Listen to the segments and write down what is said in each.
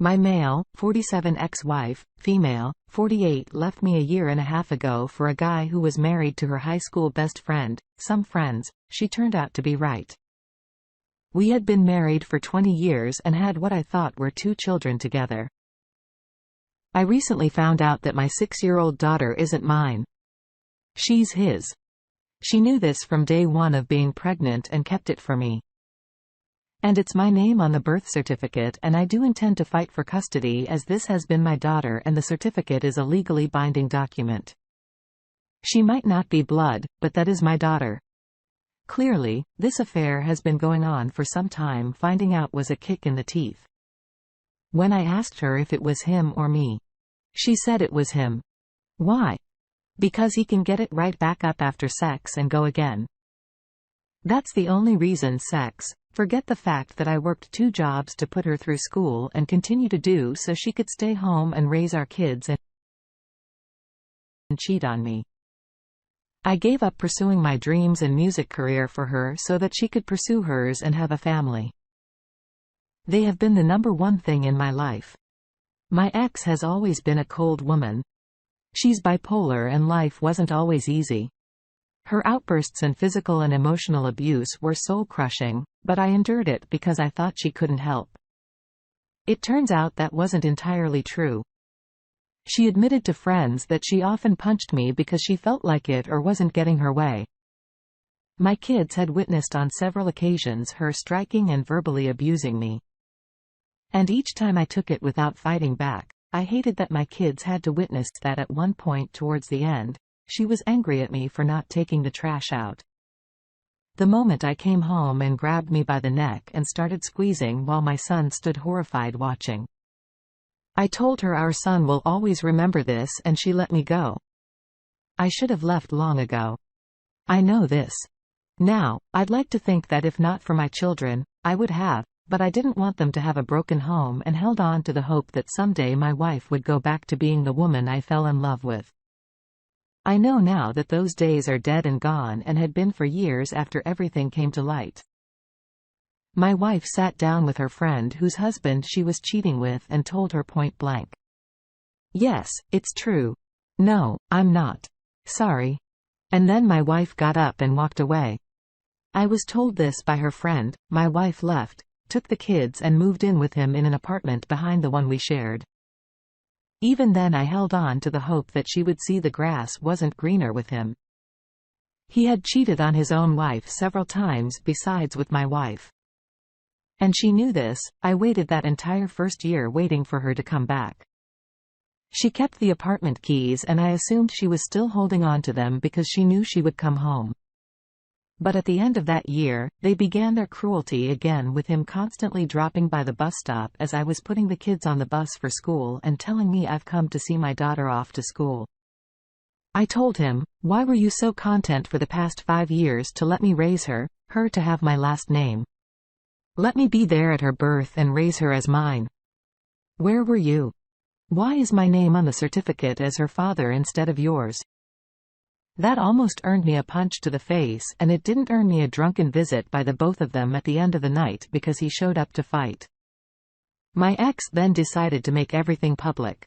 My male, 47 ex-wife, female, 48 left me a year and a half ago for a guy who was married to her high school best friend. Some friends, she turned out to be right. We had been married for 20 years and had what I thought were 2 children together. I recently found out that my 6-year-old daughter isn't mine. She's his. She knew this from day one of being pregnant and kept it from me. And it's my name on the birth certificate, and I do intend to fight for custody, as this has been my daughter and the certificate is a legally binding document. She might not be blood, but that is my daughter. Clearly, this affair has been going on for some time. Finding out was a kick in the teeth. When I asked her if it was him or me, she said it was him. Why? Because he can get it right back up after sex and go again. That's the only reason. Sex. Forget the fact that I worked 2 jobs to put her through school and continue to do so she could stay home and raise our kids and cheat on me. I gave up pursuing my dreams and music career for her so that she could pursue hers and have a family. They have been the number one thing in my life. My ex has always been a cold woman. She's bipolar and life wasn't always easy. Her outbursts and physical and emotional abuse were soul-crushing, but I endured it because I thought she couldn't help. It turns out that wasn't entirely true. She admitted to friends that she often punched me because she felt like it or wasn't getting her way. My kids had witnessed on several occasions her striking and verbally abusing me. And each time I took it without fighting back. I hated that my kids had to witness that. At one point towards the end, she was angry at me for not taking the trash out. The moment I came home and grabbed me by the neck and started squeezing while my son stood horrified watching. I told her our son will always remember this, and she let me go. I should have left long ago. I know this. Now, I'd like to think that if not for my children, I would have, but I didn't want them to have a broken home and held on to the hope that someday my wife would go back to being the woman I fell in love with. I know now that those days are dead and gone, and had been for years after everything came to light. My wife sat down with her friend whose husband she was cheating with and told her point blank. Yes, it's true. No, I'm not. Sorry. And then my wife got up and walked away. I was told this by her friend. My wife left, took the kids and moved in with him in an apartment behind the one we shared. Even then I held on to the hope that she would see the grass wasn't greener with him. He had cheated on his own wife several times besides with my wife. And she knew this. I waited that entire first year waiting for her to come back. She kept the apartment keys and I assumed she was still holding on to them because she knew she would come home. But at the end of that year, they began their cruelty again, with him constantly dropping by the bus stop as I was putting the kids on the bus for school and telling me I've come to see my daughter off to school. I told him, why were you so content for the past 5 years to let me raise her to have my last name? Let me be there at her birth and raise her as mine. Where were you? Why is my name on the certificate as her father instead of yours? That almost earned me a punch to the face, and it didn't earn me a drunken visit by the both of them at the end of the night because he showed up to fight. My ex then decided to make everything public.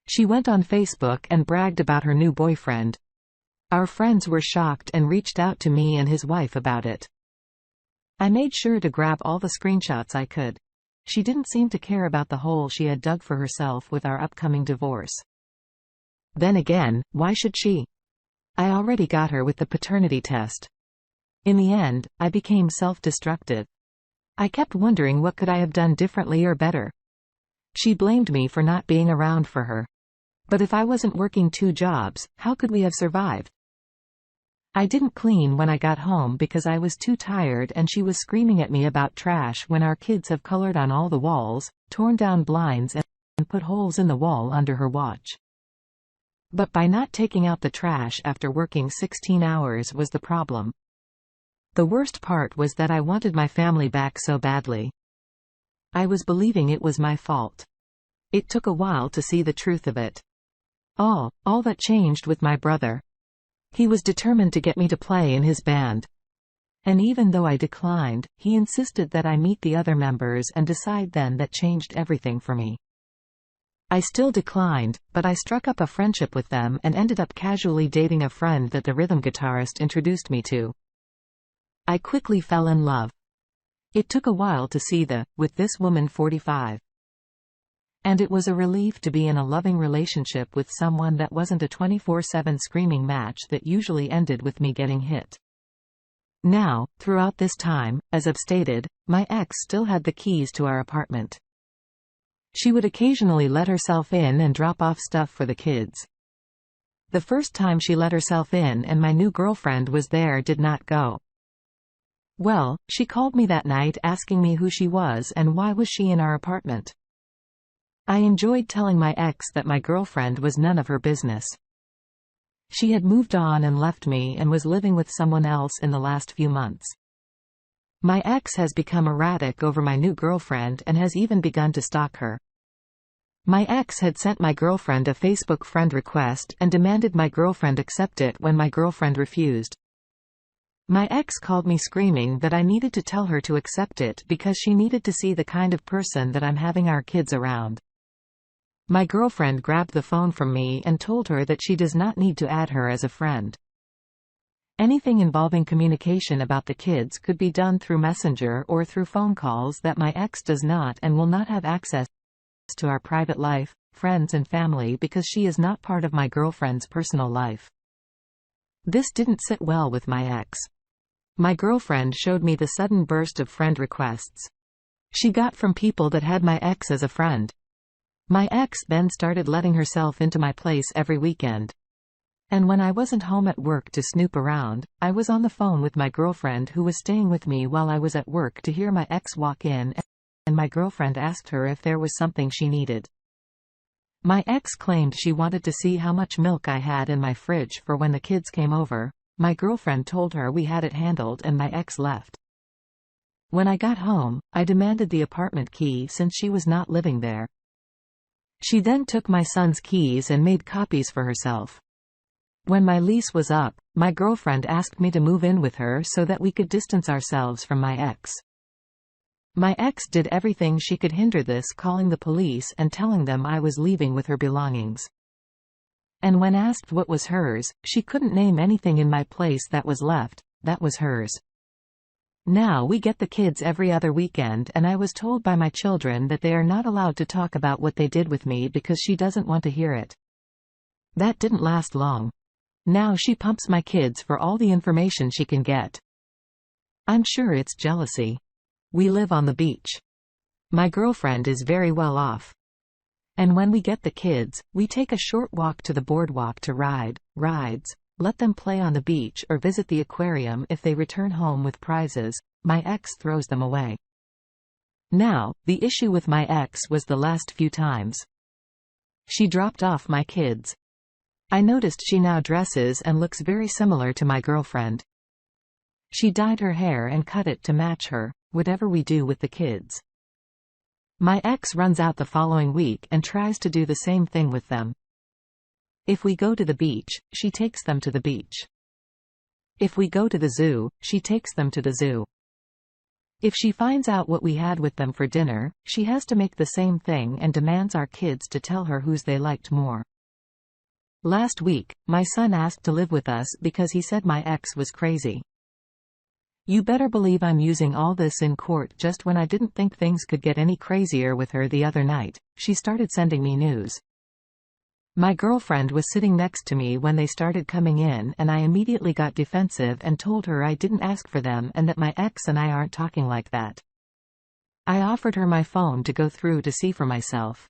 She went on Facebook and bragged about her new boyfriend. Our friends were shocked and reached out to me and his wife about it. I made sure to grab all the screenshots I could. She didn't seem to care about the hole she had dug for herself with our upcoming divorce. Then again, why should she? I already got her with the paternity test. In the end, I became self-destructive. I kept wondering what could I have done differently or better. She blamed me for not being around for her. But if I wasn't working 2 jobs, how could we have survived? I didn't clean when I got home because I was too tired, and she was screaming at me about trash when our kids have colored on all the walls, torn down blinds and put holes in the wall under her watch. But by not taking out the trash after working 16 hours was the problem. The worst part was that I wanted my family back so badly. I was believing it was my fault. It took a while to see the truth of it. All that changed with my brother. He was determined to get me to play in his band. And even though I declined, he insisted that I meet the other members and decide then. That changed everything for me. I still declined, but I struck up a friendship with them and ended up casually dating a friend that the rhythm guitarist introduced me to. I quickly fell in love. It took a while to see with this woman 45. And it was a relief to be in a loving relationship with someone that wasn't a 24/7 screaming match that usually ended with me getting hit. Now, throughout this time, as I've stated, my ex still had the keys to our apartment. She would occasionally let herself in and drop off stuff for the kids. The first time she let herself in and my new girlfriend was there did not go well. She called me that night asking me who she was and why was she in our apartment. I enjoyed telling my ex that my girlfriend was none of her business. She had moved on and left me and was living with someone else in the last few months. My ex has become erratic over my new girlfriend and has even begun to stalk her. My ex had sent my girlfriend a Facebook friend request and demanded my girlfriend accept it when my girlfriend refused. My ex called me screaming that I needed to tell her to accept it because she needed to see the kind of person that I'm having our kids around. My girlfriend grabbed the phone from me and told her that she does not need to add her as a friend. Anything involving communication about the kids could be done through Messenger or through phone calls that my ex does not and will not have access to our private life, friends and family because she is not part of my girlfriend's personal life. This didn't sit well with my ex. My girlfriend showed me the sudden burst of friend requests she got from people that had my ex as a friend. My ex then started letting herself into my place every weekend. And when I wasn't home at work to snoop around, I was on the phone with my girlfriend who was staying with me while I was at work to hear my ex walk in, and my girlfriend asked her if there was something she needed. My ex claimed she wanted to see how much milk I had in my fridge for when the kids came over. My girlfriend told her we had it handled and my ex left. When I got home, I demanded the apartment key since she was not living there. She then took my son's keys and made copies for herself. When my lease was up, my girlfriend asked me to move in with her so that we could distance ourselves from my ex. My ex did everything she could hinder this, calling the police and telling them I was leaving with her belongings. And when asked what was hers, she couldn't name anything in my place that was left, that was hers. Now we get the kids every other weekend and I was told by my children that they are not allowed to talk about what they did with me because she doesn't want to hear it. That didn't last long. Now she pumps my kids for all the information she can get. I'm sure it's jealousy. We live on the beach. My girlfriend is very well off. And when we get the kids, we take a short walk to the boardwalk to ride rides, let them play on the beach or visit the aquarium. If they return home with prizes, my ex throws them away. Now, the issue with my ex was the last few times she dropped off my kids. I noticed she now dresses and looks very similar to my girlfriend. She dyed her hair and cut it to match her, whatever we do with the kids. My ex runs out the following week and tries to do the same thing with them. If we go to the beach, she takes them to the beach. If we go to the zoo, she takes them to the zoo. If she finds out what we had with them for dinner, she has to make the same thing and demands our kids to tell her whose they liked more. Last week, my son asked to live with us because he said my ex was crazy. You better believe I'm using all this in court. Just when I didn't think things could get any crazier with her the other night, she started sending me news. My girlfriend was sitting next to me when they started coming in and I immediately got defensive and told her I didn't ask for them and that my ex and I aren't talking like that. I offered her my phone to go through to see for myself.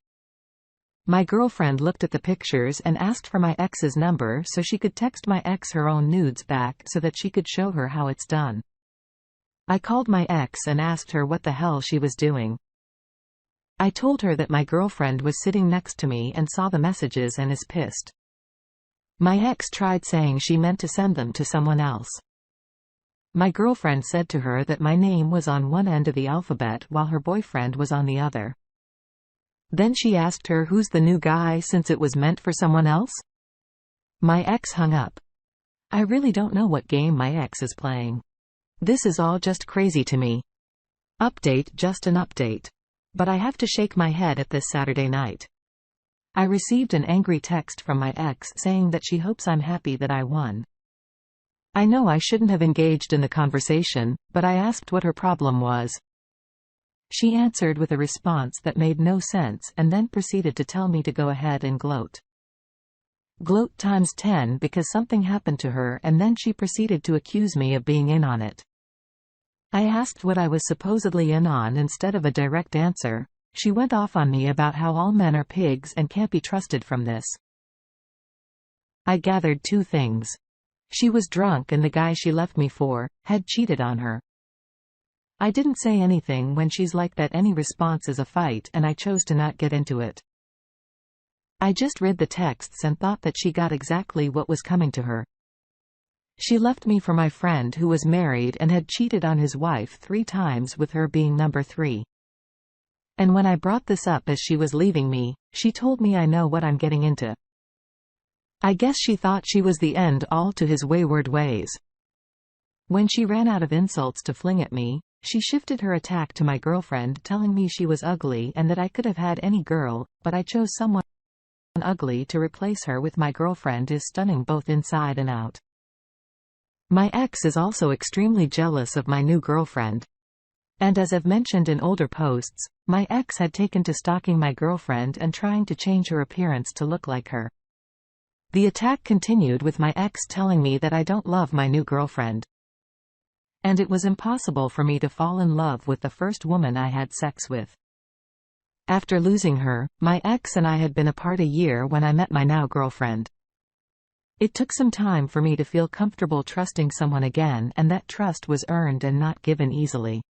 My girlfriend looked at the pictures and asked for my ex's number so she could text my ex her own nudes back so that she could show her how it's done. I called my ex and asked her what the hell she was doing. I told her that my girlfriend was sitting next to me and saw the messages and is pissed. My ex tried saying she meant to send them to someone else. My girlfriend said to her that my name was on one end of the alphabet while her boyfriend was on the other. Then she asked her who's the new guy since it was meant for someone else? My ex hung up. I really don't know what game my ex is playing. This is all just crazy to me. Update, just an update. But I have to shake my head at this Saturday night. I received an angry text from my ex saying that she hopes I'm happy that I won. I know I shouldn't have engaged in the conversation, but I asked what her problem was. She answered with a response that made no sense and then proceeded to tell me to go ahead and gloat. Gloat times 10 because something happened to her, and then she proceeded to accuse me of being in on it. I asked what I was supposedly in on instead of a direct answer. She went off on me about how all men are pigs and can't be trusted from this. I gathered two things. She was drunk and the guy she left me for had cheated on her. I didn't say anything when she's like that. Any response is a fight, and I chose to not get into it. I just read the texts and thought that she got exactly what was coming to her. She left me for my friend who was married and had cheated on his wife 3 times, with her being number 3. And when I brought this up as she was leaving me, she told me I know what I'm getting into. I guess she thought she was the end all to his wayward ways. When she ran out of insults to fling at me, she shifted her attack to my girlfriend, telling me she was ugly and that I could have had any girl, but I chose someone ugly to replace her with. My girlfriend is stunning both inside and out. My ex is also extremely jealous of my new girlfriend. And as I've mentioned in older posts, my ex had taken to stalking my girlfriend and trying to change her appearance to look like her. The attack continued with my ex telling me that I don't love my new girlfriend. And it was impossible for me to fall in love with the first woman I had sex with. After losing her, my ex and I had been apart a year when I met my now girlfriend. It took some time for me to feel comfortable trusting someone again, and that trust was earned and not given easily.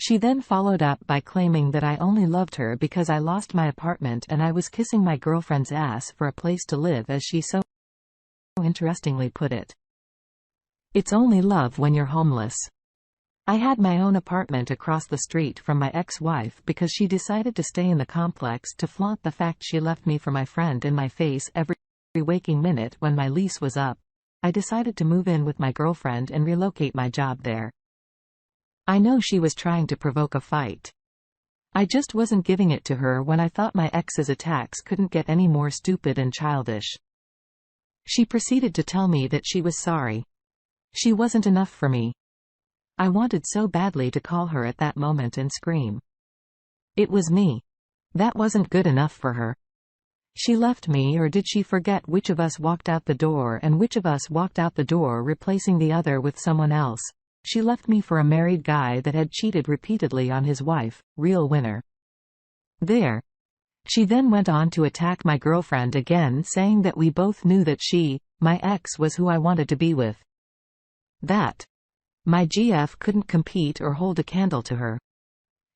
She then followed up by claiming that I only loved her because I lost my apartment and I was kissing my girlfriend's ass for a place to live, as she so interestingly put it. It's only love when you're homeless. I had my own apartment across the street from my ex-wife because she decided to stay in the complex to flaunt the fact she left me for my friend in my face every waking minute. When my lease was up, I decided to move in with my girlfriend and relocate my job there. I know she was trying to provoke a fight. I just wasn't giving it to her when I thought my ex's attacks couldn't get any more stupid and childish. She proceeded to tell me that she was sorry. She wasn't enough for me. I wanted so badly to call her at that moment and scream. It was me. That wasn't good enough for her. She left me, or did she forget which of us walked out the door and which of us walked out the door replacing the other with someone else? She left me for a married guy that had cheated repeatedly on his wife. Real winner. There. She then went on to attack my girlfriend again, saying that we both knew that she, my ex, was who I wanted to be with. That my GF couldn't compete or hold a candle to her.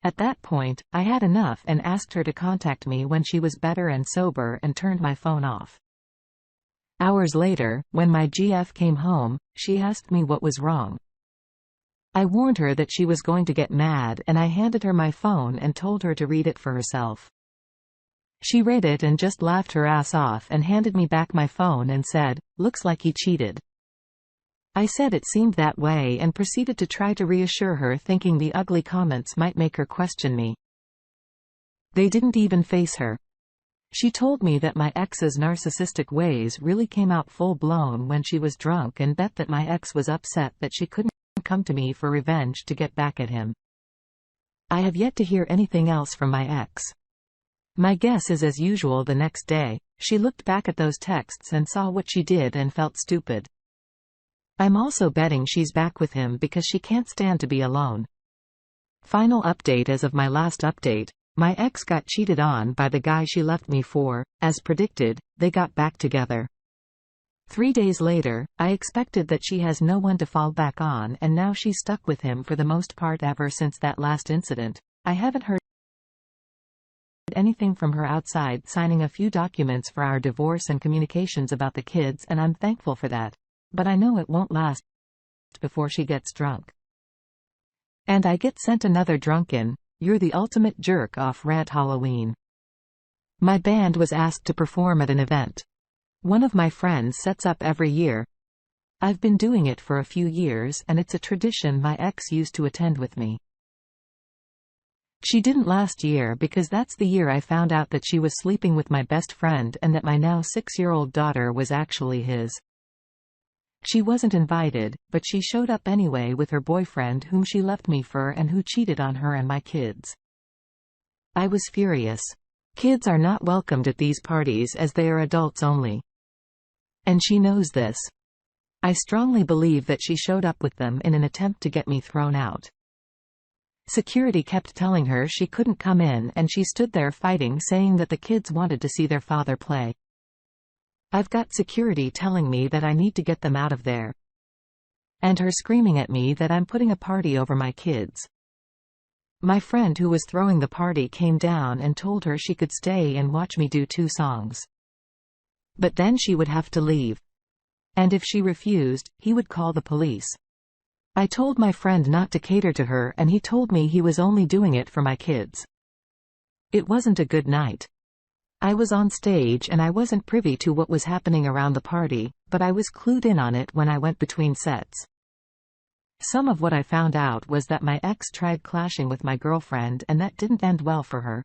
At that point, I had enough and asked her to contact me when she was better and sober, and turned my phone off. Hours later, when my GF came home, she asked me what was wrong. I warned her that she was going to get mad, and I handed her my phone and told her to read it for herself. She read it and just laughed her ass off and handed me back my phone and said, "Looks like he cheated." I said it seemed that way and proceeded to try to reassure her, thinking the ugly comments might make her question me. They didn't even face her. She told me that my ex's narcissistic ways really came out full-blown when she was drunk, and bet that my ex was upset that she couldn't come to me for revenge to get back at him. I have yet to hear anything else from my ex. My guess is, as usual, the next day, she looked back at those texts and saw what she did and felt stupid. I'm also betting she's back with him because she can't stand to be alone. Final update: as of my last update, my ex got cheated on by the guy she left me for. As predicted, they got back together. 3 days later, I expected that she has no one to fall back on, and now she's stuck with him for the most part ever since that last incident. I haven't heard anything from her outside signing a few documents for our divorce and communications about the kids, and I'm thankful for that. But I know it won't last before she gets drunk. And I get sent another drunken, "You're the ultimate jerk off" rant Halloween. My band was asked to perform at an event one of my friends sets up every year. I've been doing it for a few years and it's a tradition my ex used to attend with me. She didn't last year because that's the year I found out that she was sleeping with my best friend and that my now 6-year-old daughter was actually his. She wasn't invited, but she showed up anyway with her boyfriend whom she left me for and who cheated on her and my kids. I was furious. Kids are not welcomed at these parties as they are adults only. And she knows this. I strongly believe that she showed up with them in an attempt to get me thrown out. Security kept telling her she couldn't come in and she stood there fighting, saying that the kids wanted to see their father play. I've got security telling me that I need to get them out of there. And her screaming at me that I'm putting a party over my kids. My friend who was throwing the party came down and told her she could stay and watch me do 2 songs. But then she would have to leave. And if she refused, he would call the police. I told my friend not to cater to her and he told me he was only doing it for my kids. It wasn't a good night. I was on stage and I wasn't privy to what was happening around the party, but I was clued in on it when I went between sets. Some of what I found out was that my ex tried clashing with my girlfriend and that didn't end well for her.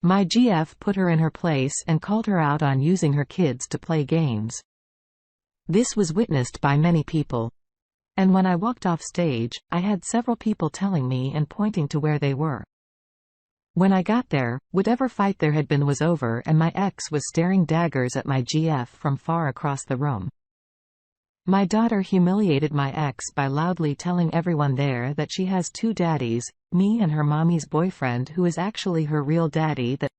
My GF put her in her place and called her out on using her kids to play games. This was witnessed by many people. And when I walked off stage, I had several people telling me and pointing to where they were. When I got there, whatever fight there had been was over and my ex was staring daggers at my GF from far across the room. My daughter humiliated my ex by loudly telling everyone there that she has 2 daddies, me and her mommy's boyfriend who is actually her real daddy. That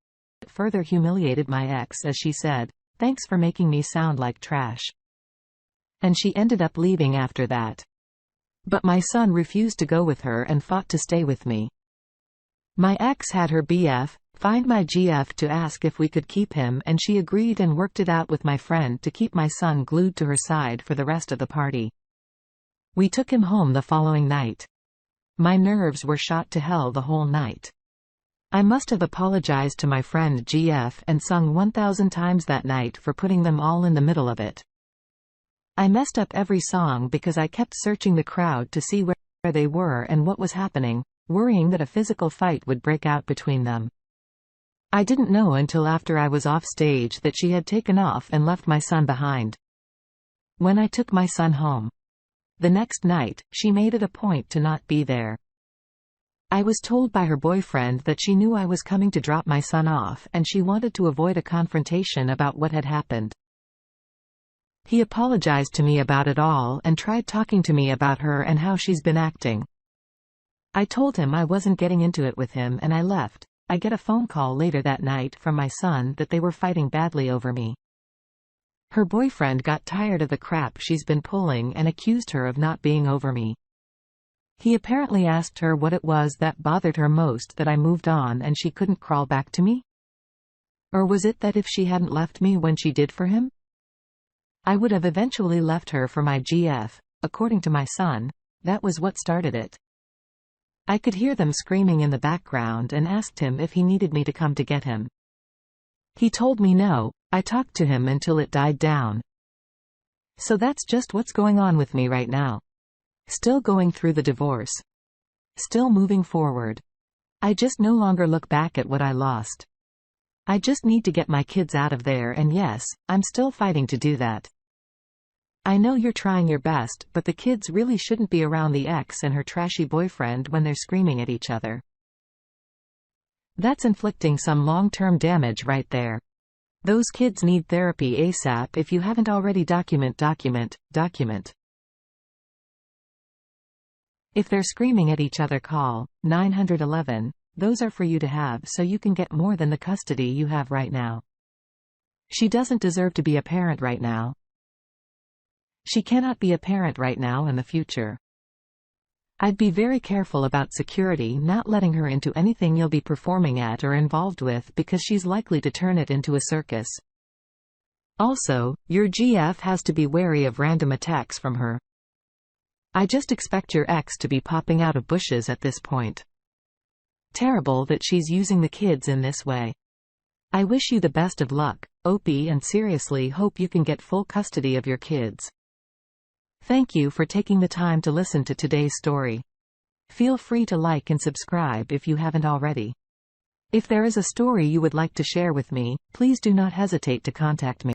further humiliated my ex as she said, "Thanks for making me sound like trash." And she ended up leaving after that. But my son refused to go with her and fought to stay with me. My ex had her BF find my GF to ask if we could keep him and she agreed and worked it out with my friend to keep my son glued to her side for the rest of the party. We took him home the following night. My nerves were shot to hell the whole night. I must have apologized to my friend GF and sung 1,000 times that night for putting them all in the middle of it. I messed up every song because I kept searching the crowd to see where they were and what was happening, worrying that a physical fight would break out between them. I didn't know until after I was off stage that she had taken off and left my son behind. When I took my son home the next night, she made it a point to not be there. I was told by her boyfriend that she knew I was coming to drop my son off and she wanted to avoid a confrontation about what had happened. He apologized to me about it all and tried talking to me about her and how she's been acting. I told him I wasn't getting into it with him and I left. I get a phone call later that night from my son that they were fighting badly over me. Her boyfriend got tired of the crap she's been pulling and accused her of not being over me. He apparently asked her what it was that bothered her most, that I moved on and she couldn't crawl back to me? Or was it that if she hadn't left me when she did for him, I would have eventually left her for my GF? According to my son, that was what started it. I could hear them screaming in the background and asked him if he needed me to come to get him. He told me no. I talked to him until it died down. So that's just what's going on with me right now. Still going through the divorce. Still moving forward. I just no longer look back at what I lost. I just need to get my kids out of there, and yes, I'm still fighting to do that. I know you're trying your best, but the kids really shouldn't be around the ex and her trashy boyfriend when they're screaming at each other. That's inflicting some long-term damage right there. Those kids need therapy ASAP. If you haven't already, document. If they're screaming at each other, call 911. Those are for you to have so you can get more than the custody you have right now. She doesn't deserve to be a parent right now. She cannot be a parent right now in the future. I'd be very careful about security not letting her into anything you'll be performing at or involved with, because she's likely to turn it into a circus. Also, your GF has to be wary of random attacks from her. I just expect your ex to be popping out of bushes at this point. Terrible that she's using the kids in this way. I wish you the best of luck, Opie, and seriously hope you can get full custody of your kids. Thank you for taking the time to listen to today's story. Feel free to like and subscribe if you haven't already. If there is a story you would like to share with me, please do not hesitate to contact me.